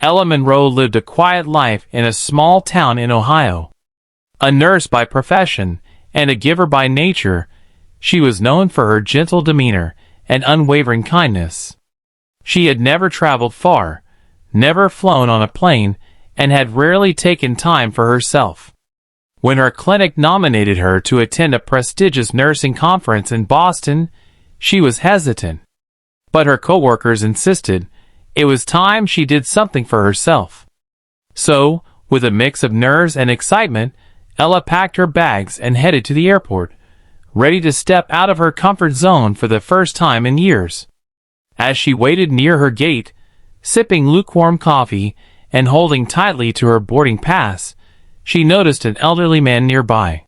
Ella Monroe lived a quiet life in a small town in Ohio. A nurse by profession and a giver by nature, she was known for her gentle demeanor and unwavering kindness. She had never traveled far, never flown on a plane, and had rarely taken time for herself. When her clinic nominated her to attend a prestigious nursing conference in Boston, she was hesitant. But her coworkers insisted it was time she did something for herself. So, with a mix of nerves and excitement, Ella packed her bags and headed to the airport, ready to step out of her comfort zone for the first time in years. As she waited near her gate, sipping lukewarm coffee and holding tightly to her boarding pass, she noticed an elderly man nearby.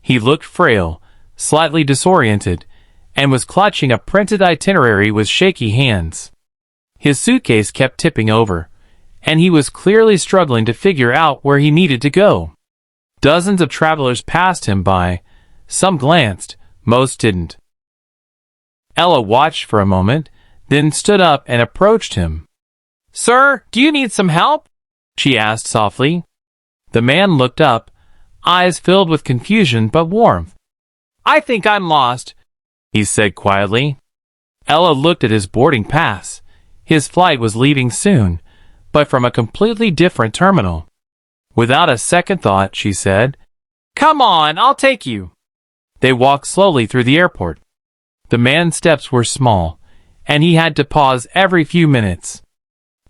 He looked frail, slightly disoriented, and was clutching a printed itinerary with shaky hands. His suitcase kept tipping over, and he was clearly struggling to figure out where he needed to go. Dozens of travelers passed him by. Some glanced, most didn't. Ella watched for a moment, then stood up and approached him. "Sir, do you need some help?" she asked softly. The man looked up, eyes filled with confusion but warmth. "I think I'm lost," he said quietly. Ella looked at his boarding pass. His flight was leaving soon, but from a completely different terminal. Without a second thought, she said, "Come on, I'll take you." They walked slowly through the airport. The man's steps were small, and he had to pause every few minutes.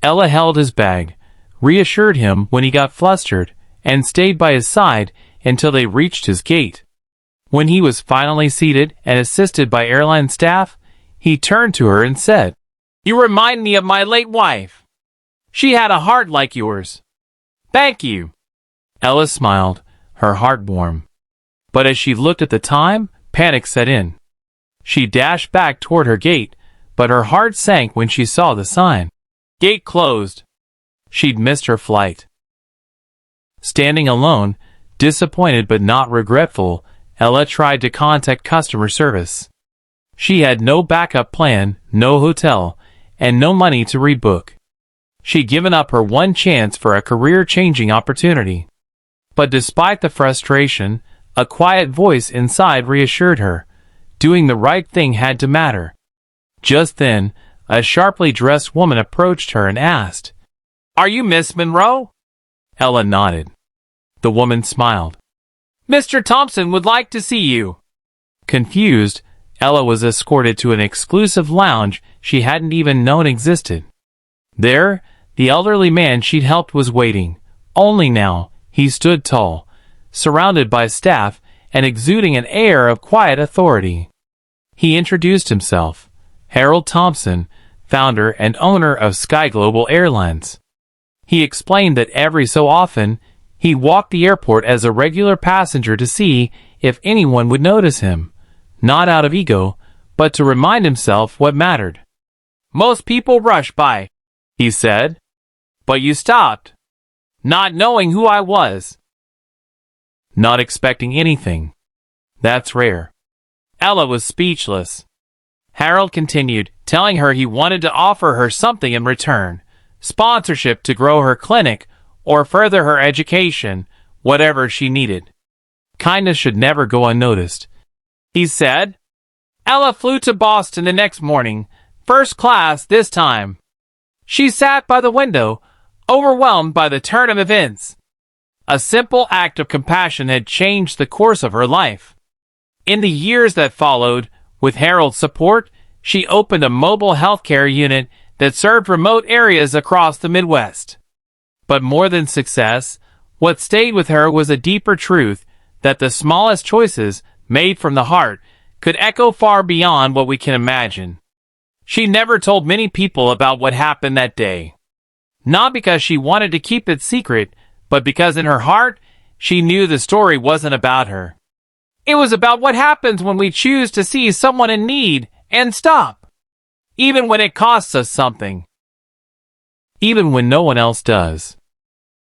Ella held his bag, reassured him when he got flustered, and stayed by his side until they reached his gate. When he was finally seated and assisted by airline staff, he turned to her and said, "You remind me of my late wife. She had a heart like yours. Thank you." Ella smiled, her heart warm. But as she looked at the time, panic set in. She dashed back toward her gate, but her heart sank when she saw the sign. Gate closed. She'd missed her flight. Standing alone, disappointed but not regretful, Ella tried to contact customer service. She had no backup plan, no hotel, and no money to rebook. She'd given up her one chance for a career-changing opportunity. But despite the frustration, a quiet voice inside reassured her. Doing the right thing had to matter. Just then, a sharply dressed woman approached her and asked, "Are you Miss Monroe?" Ella nodded. The woman smiled. "Mr. Thompson would like to see you." Confused, Ella was escorted to an exclusive lounge she hadn't even known existed. There, the elderly man she'd helped was waiting. Only now, he stood tall, surrounded by staff and exuding an air of quiet authority. He introduced himself, Harold Thompson, founder and owner of Sky Global Airlines. He explained that every so often, he walked the airport as a regular passenger to see if anyone would notice him, not out of ego, but to remind himself what mattered. "Most people rush by," he said, "but you stopped, not knowing who I was." Not expecting anything. That's rare. Ella was speechless. Harold continued, telling her he wanted to offer her something in return, sponsorship to grow her clinic or further her education, whatever she needed. Kindness should never go unnoticed. He said. Ella flew to Boston the next morning, first class this time. She sat by the window, overwhelmed by the turn of events. A simple act of compassion had changed the course of her life. In the years that followed, with Harold's support, she opened a mobile healthcare unit that served remote areas across the Midwest. But more than success, what stayed with her was a deeper truth that the smallest choices, made from the heart, could echo far beyond what we can imagine. She never told many people about what happened that day. Not because she wanted to keep it secret, but because in her heart, she knew the story wasn't about her. It was about what happens when we choose to see someone in need and stop, even when it costs us something. Even when no one else does.